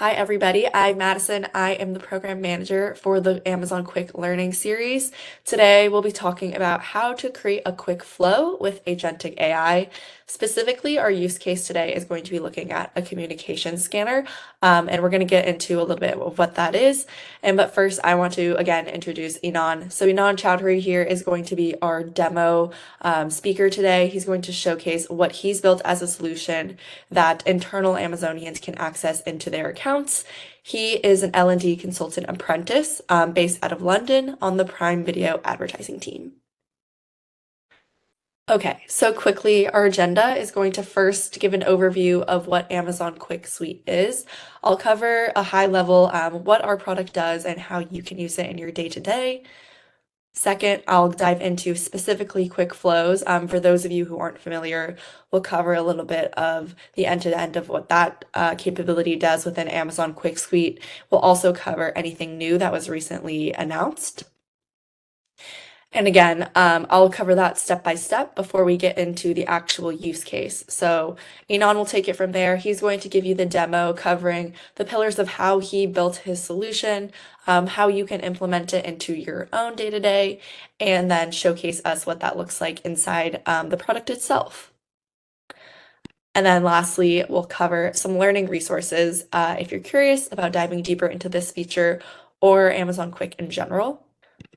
Hi, everybody. I'm Madison. I am the program manager for the Amazon Quick Learning series. Today, we'll be talking about how to create a quick flow with Agentic AI. Specifically, our use case today is going to be looking at a communication scanner, and we're going to get into a little bit of what that is. But first, I want to again introduce Inan. So Inan Chowdhury here is going to be our demo speaker today. He's going to showcase what he's built as a solution that internal Amazonians can access into their accounts. He is an L&D consultant apprentice based out of London on the Prime Video advertising team. Okay, so quickly, our agenda is going to first give an overview of what Amazon Quick Suite is. I'll cover a high level what our product does and how you can use it in your day-to-day. Second, I'll dive into specifically quick flows. For those of you who aren't familiar, we'll cover a little bit of the end-to-end of what that capability does within Amazon Quick Suite. We'll also cover anything new that was recently announced. And again, I'll cover that step by step before we get into the actual use case. So Inan will take it from there. He's going to give you the demo covering the pillars of how he built his solution, how you can implement it into your own day-to-day, and then showcase us what that looks like inside the product itself. And then lastly, we'll cover some learning resources if you're curious about diving deeper into this feature or Amazon Quick in general.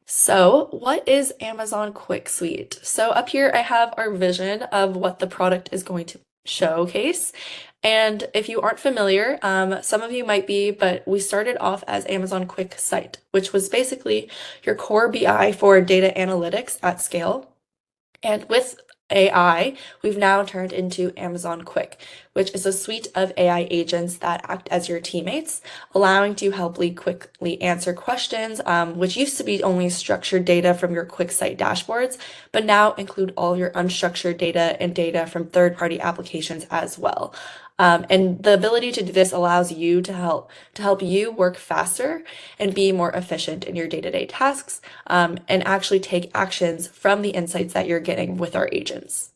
So, what is Amazon Quick Suite? So, up here I have our vision of what the product is going to showcase. And if you aren't familiar, some of you might be, but we started off as Amazon Quick Site, which was basically your core BI for data analytics at scale. And with AI, we've now turned into Amazon Quick, which is a suite of AI agents that act as your teammates, allowing to quickly answer questions, which used to be only structured data from your quick site dashboards, but now include all your unstructured data and data from third-party applications as well. And the ability to do this allows you to help you work faster and be more efficient in your day-to-day tasks, and actually take actions from the insights that you're getting with our agents.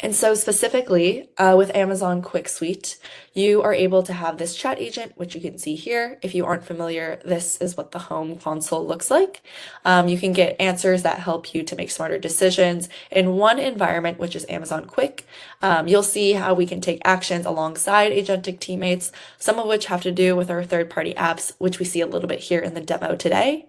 And so specifically with Amazon Quick Suite, you are able to have this chat agent, which you can see here. If you aren't familiar, this is what the home console looks like. You can get answers that help you to make smarter decisions in one environment, which is Amazon Quick. You'll see how we can take actions alongside agentic teammates, some of which have to do with our third-party apps, which we see a little bit here in the demo today.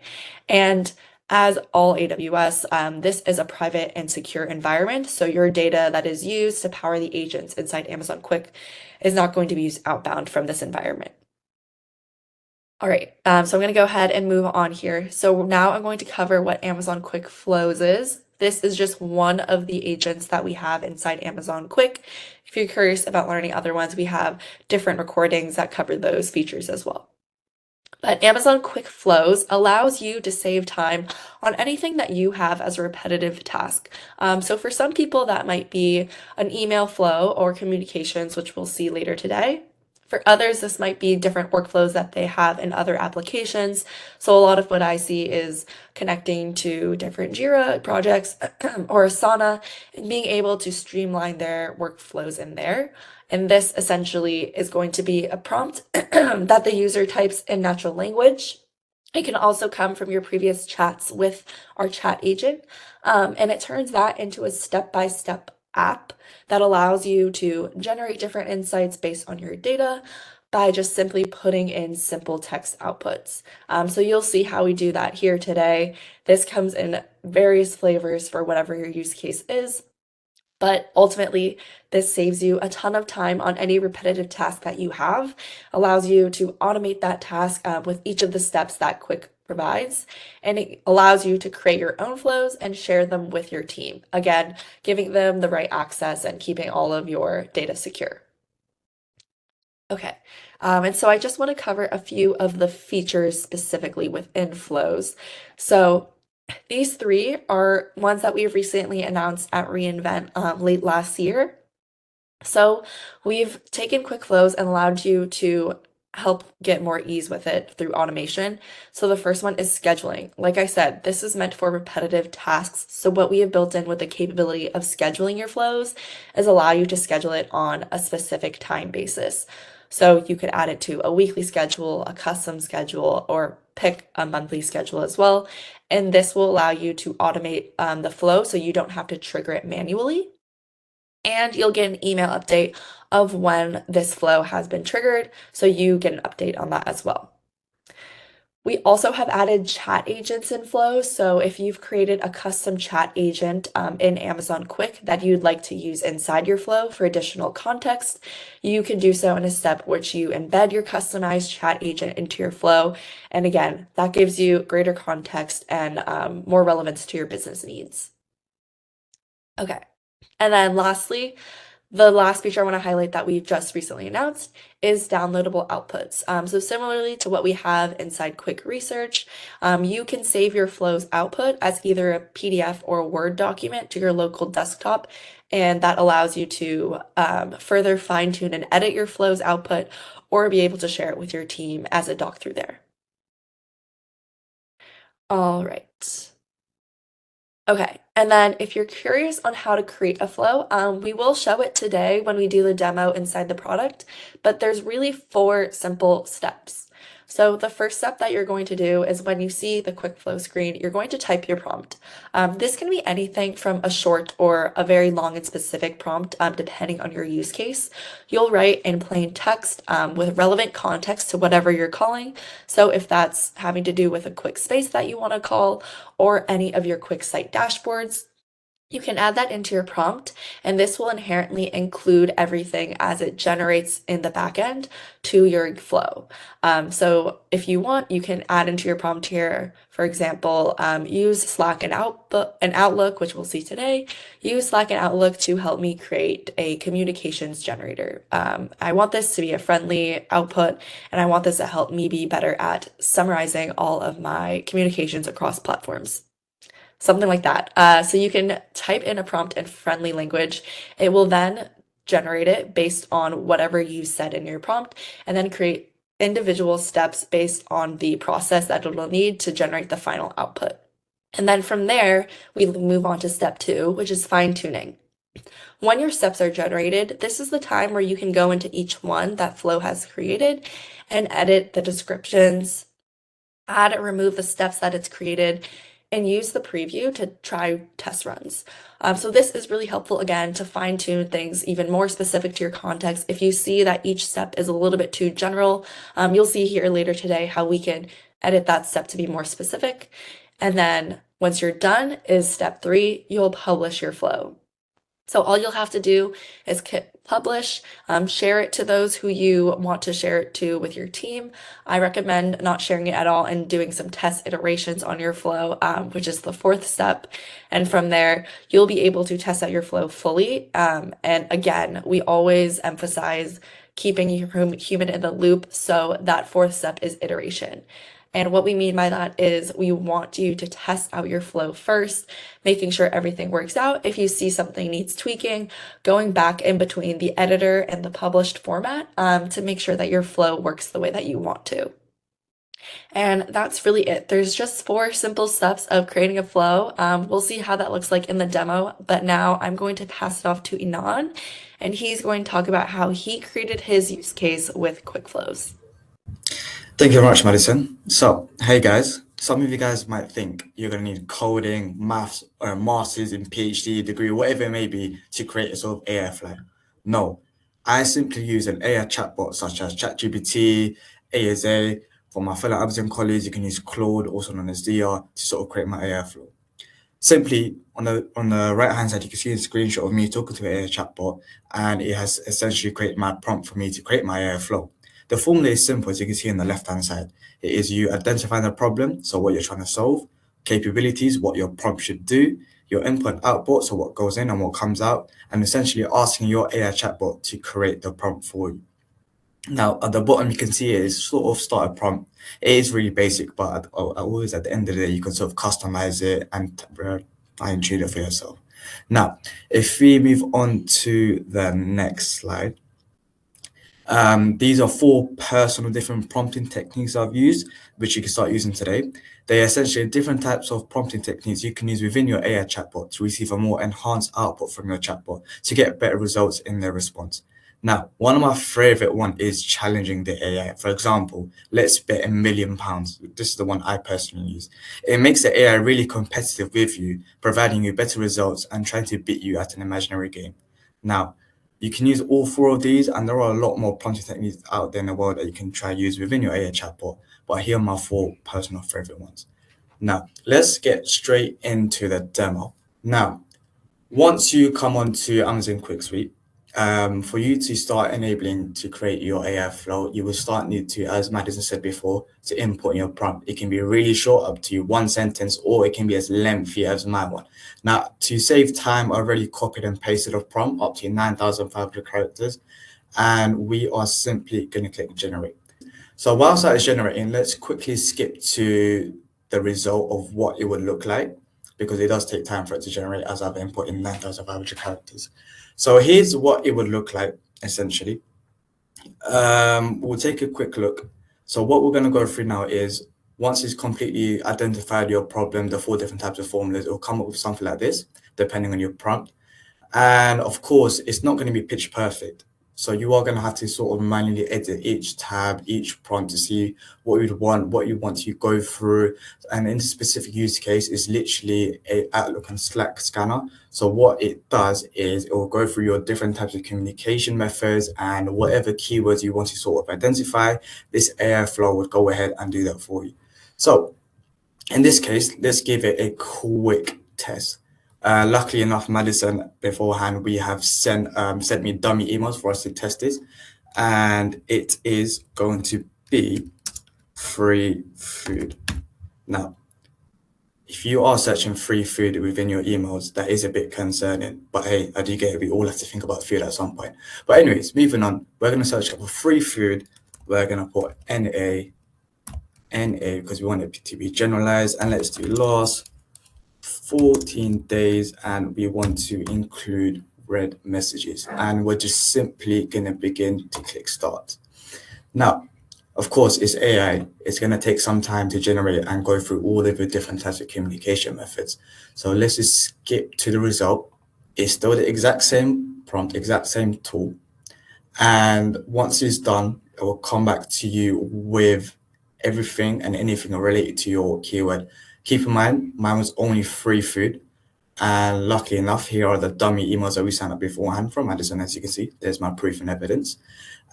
And as all AWS, this is a private and secure environment, so your data that is used to power the agents inside Amazon Quick is not going to be used outbound from this environment. All right, so I'm going to go ahead and move on here. So now I'm going to cover what Amazon Quick Flows is. This is just one of the agents that we have inside Amazon Quick. If you're curious about learning other ones, we have different recordings that cover those features as well. But Amazon Quick Flows allows you to save time on anything that you have as a repetitive task. So for some people, that might be an email flow or communications, which we'll see later today. For others, this might be different workflows that they have in other applications. So a lot of what I see is connecting to different Jira projects or Asana and being able to streamline their workflows in there. And this essentially is going to be a prompt that the user types in natural language. It can also come from your previous chats with our chat agent, and it turns that into a step-by-step app that allows you to generate different insights based on your data by just simply putting in simple text outputs. So you'll see how we do that here today. This comes in various flavors for whatever your use case is. But ultimately, this saves you a ton of time on any repetitive task that you have, allows you to automate that task with each of the steps that Quick provides, and it allows you to create your own flows and share them with your team. Again, giving them the right access and keeping all of your data secure. Okay, and so I just want to cover a few of the features specifically within flows. So these three are ones that we've recently announced at reInvent late last year. So we've taken quick flows and allowed you to help get more ease with it through automation. So the first one is scheduling. Like I said, this is meant for repetitive tasks. So what we have built in with the capability of scheduling your flows is allow you to schedule it on a specific time basis. So you could add it to a weekly schedule, a custom schedule, or pick a monthly schedule as well. And this will allow you to automate the flow so you don't have to trigger it manually. And you'll get an email update of when this flow has been triggered, so you get an update on that as well. We also have added chat agents in Flow. So if you've created a custom chat agent in Amazon Quick that you'd like to use inside your Flow for additional context, you can do so in a step which you embed your customized chat agent into your Flow. And again, that gives you greater context and more relevance to your business needs. Okay. And then lastly, the last feature I want to highlight that we've just recently announced is downloadable outputs. So similarly to what we have inside Quick Research, you can save your Flow's output as either a PDF or a Word document to your local desktop, and that allows you to further fine-tune and edit your Flow's output or be able to share it with your team as a doc through there. All right. Okay, and then if you're curious on how to create a flow, we will show it today when we do the demo inside the product, but there's really 4 simple steps. So the first step that you're going to do is when you see the quick flow screen, you're going to type your prompt. This can be anything from a short or a very long and specific prompt, depending on your use case. You'll write in plain text with relevant context to whatever you're calling. So if that's having to do with a quick space that you want to call, or any of your quick site dashboards, you can add that into your prompt, and this will inherently include everything as it generates in the backend to your flow. So if you want, you can add into your prompt here, for example, use Slack and Outlook, which we'll see today. Use Slack and Outlook to help me create a communications generator. I want this to be a friendly output, and I want this to help me be better at summarizing all of my communications across platforms. Something like that. So you can type in a prompt in friendly language. It will then generate it based on whatever you said in your prompt, and then create individual steps based on the process that it'll need to generate the final output. And then from there, we move on to step 2, which is fine tuning. When your steps are generated, this is the time where you can go into each one that Flow has created and edit the descriptions, add or remove the steps that it's created, and use the preview to try test runs. So this is really helpful, again, to fine tune things even more specific to your context. If you see that each step is a little bit too general, you'll see here later today how we can edit that step to be more specific. And then once you're done is step 3, you'll publish your flow. So all you'll have to do is hit publish, share it to those who you want to share it to with your team. I recommend not sharing it at all and doing some test iterations on your flow, which is the 4th step. And from there, you'll be able to test out your flow fully. And again, we always emphasize keeping your human in the loop. So that 4th step is iteration. And what we mean by that is we want you to test out your flow first, making sure everything works out. If you see something needs tweaking, going back in between the editor and the published format to make sure that your flow works the way that you want to. And that's really it. There's just 4 simple steps of creating a flow. We'll see how that looks like in the demo, but now I'm going to pass it off to Inan, and he's going to talk about how he created his use case with Quick Flows. Thank you very much, Madison. So, hey guys, some of you guys might think you're going to need coding, maths, or a master's in PhD degree, whatever it may be, to create a sort of AI flow. No, I simply use an AI chatbot such as ChatGPT, ASA. For my fellow Amazon colleagues, you can use Claude, also known as DR, to sort of create my AI flow. Simply, on the right-hand side, you can see a screenshot of me talking to an AI chatbot, and it has essentially created my prompt for me to create my AI flow. The formula is simple, as you can see on the left-hand side. It is you identifying the problem, so what you're trying to solve, capabilities, what your prompt should do, your input and output, so what goes in and what comes out, and essentially asking your AI chatbot to create the prompt for you. Now, at the bottom, you can see it is sort of start a prompt. It is really basic, but always at the end of the day, you can sort of customize it and fine tune it for yourself. Now, if we move on to the next slide, these are 4 personal different prompting techniques I've used, which you can start using today. They are essentially different types of prompting techniques you can use within your AI chatbot to receive a more enhanced output from your chatbot to get better results in their response. Now, one of my favorite one is challenging the AI. For example, let's bet £1 million. This is the one I personally use. It makes the AI really competitive with you, providing you better results and trying to beat you at an imaginary game. Now, you can use all four of these, and there are a lot more prompting techniques out there in the world that you can try use within your AI chatbot. But here are my four personal favorite ones. Now, let's get straight into the demo. Now, once you come onto Amazon Quick Suite, for you to start enabling to create your AI flow, you will start need to, as Madison said before, to import your prompt. It can be really short, up to one sentence, or it can be as lengthy as my one. Now, to save time, I already copied and pasted a prompt up to 9,500 characters, and we are simply going to click generate. So whilst that is generating, let's quickly skip to the result of what it would look like, because it does take time for it to generate as I've input in 9,500 characters. So here's what it would look like essentially. We'll take a quick look. So what we're going to go through now is once it's completely identified your problem, the four different types of formulas, it will come up with something like this, depending on your prompt. And of course, it's not going to be pitch perfect. So you are going to have to sort of manually edit each tab, each prompt to see what you'd want, what you want to go through. And in this specific use case, is literally a Outlook and Slack scanner. So what it does is it will go through your different types of communication methods and whatever keywords you want to sort of identify, this AI flow would go ahead and do that for you. So in this case, let's give it a quick test. Luckily enough, Madison, beforehand, we have sent me dummy emails for us to test this, and it is going to be free food. Now, if you are searching free food within your emails, that is a bit concerning. But hey, I do get it. We all have to think about food at some point. But anyways, moving on, we're going to search for free food. We're going to put NA because we want it to be generalized, and let's do last 14 days, and we want to include red messages, and we're just simply going to begin to click start. Now, of course, it's AI. It's going to take some time to generate and go through all of the different types of communication methods. So let's just skip to the result. It's still the exact same prompt, exact same tool. And once it's done, it will come back to you with everything and anything related to your keyword. Keep in mind, mine was only free food. And luckily enough, here are the dummy emails that we signed up beforehand from Madison. As you can see, there's my proof and evidence.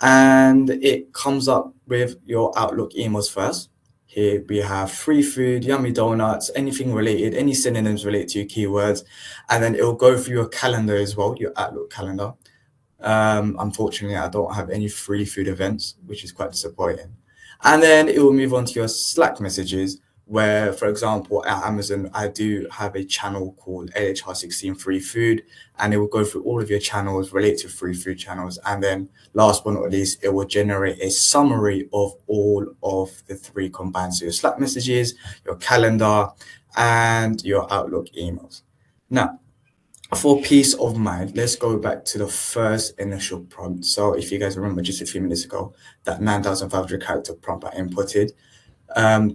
And it comes up with your Outlook emails first. Here we have free food, yummy donuts, anything related, any synonyms related to your keywords. And then it will go through your calendar as well, your Outlook calendar. Unfortunately, I don't have any free food events, which is quite disappointing. And then it will move on to your Slack messages, where, for example, at Amazon, I do have a channel called LHR16 Free Food, and it will go through all of your channels related to free food channels. And then last but not least, it will generate a summary of all of the three combined. So your Slack messages, your calendar, and your Outlook emails. Now, for peace of mind, let's go back to the first initial prompt. So if you guys remember just a few minutes ago, that 9,500 character prompt I inputted,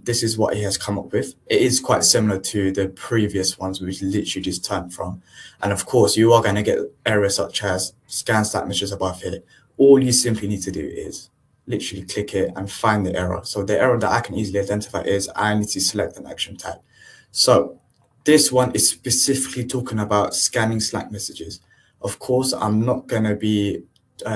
this is what he has come up with. It is quite similar to the previous ones we literally just turned from. And of course, you are going to get errors such as scan stack messages above here. All you simply need to do is literally click it and find the error. So the error that I can easily identify is I need to select an action type. So this one is specifically talking about scanning Slack messages. Of course, I'm not going to be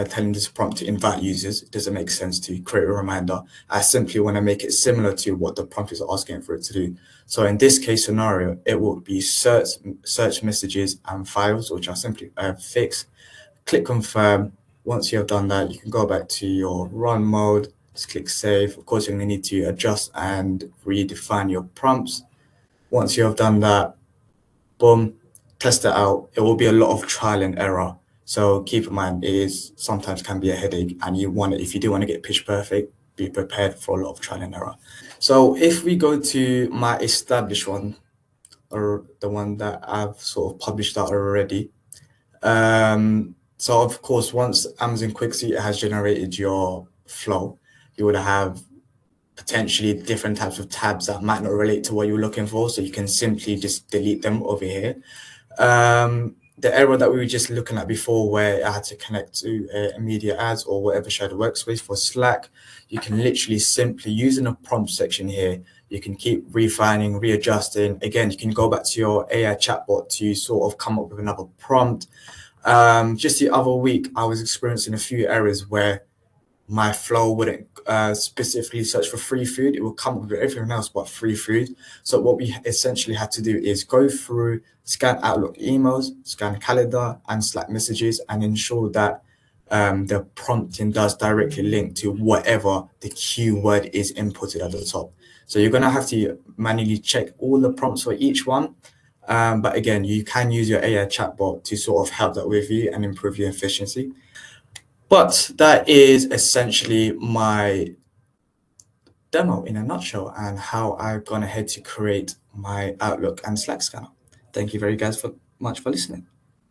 telling this prompt to invite users. It doesn't make sense to create a reminder. I simply want to make it similar to what the prompt is asking for it to do. So in this case scenario, it will be search messages and files, which are simply fixed. Click confirm. Once you have done that, you can go back to your run mode. Just click save. Of course, you're going to need to adjust and redefine your prompts. Once you have done that, boom, test it out. It will be a lot of trial and error. So keep in mind, it is sometimes can be a headache, and if you do want to get pitch perfect, be prepared for a lot of trial and error. So if we go to my established one, or the one that I've sort of published out already, so of course, once Amazon QuickSuite has generated your flow, you would have potentially different types of tabs that might not relate to what you're looking for. So you can simply just delete them over here. the error that we were just looking at before, where I had to connect to media ads or whatever shared workspace for Slack, you can literally simply using a prompt section here. You can keep refining, readjusting. Again, you can go back to your AI chatbot to sort of come up with another prompt. Just the other week, I was experiencing a few errors where my flow wouldn't specifically search for free food. It would come up with everything else but free food. So what we essentially had to do is go through, scan Outlook emails, scan calendar and Slack messages, and ensure that the prompting does directly link to whatever the keyword is inputted at the top. So you're going to have to manually check all the prompts for each one. But again, you can use your AI chatbot to sort of help that with you and improve your efficiency. But that is essentially my demo in a nutshell and how I've gone ahead to create my Outlook and Slack scanner. Thank you very much for listening.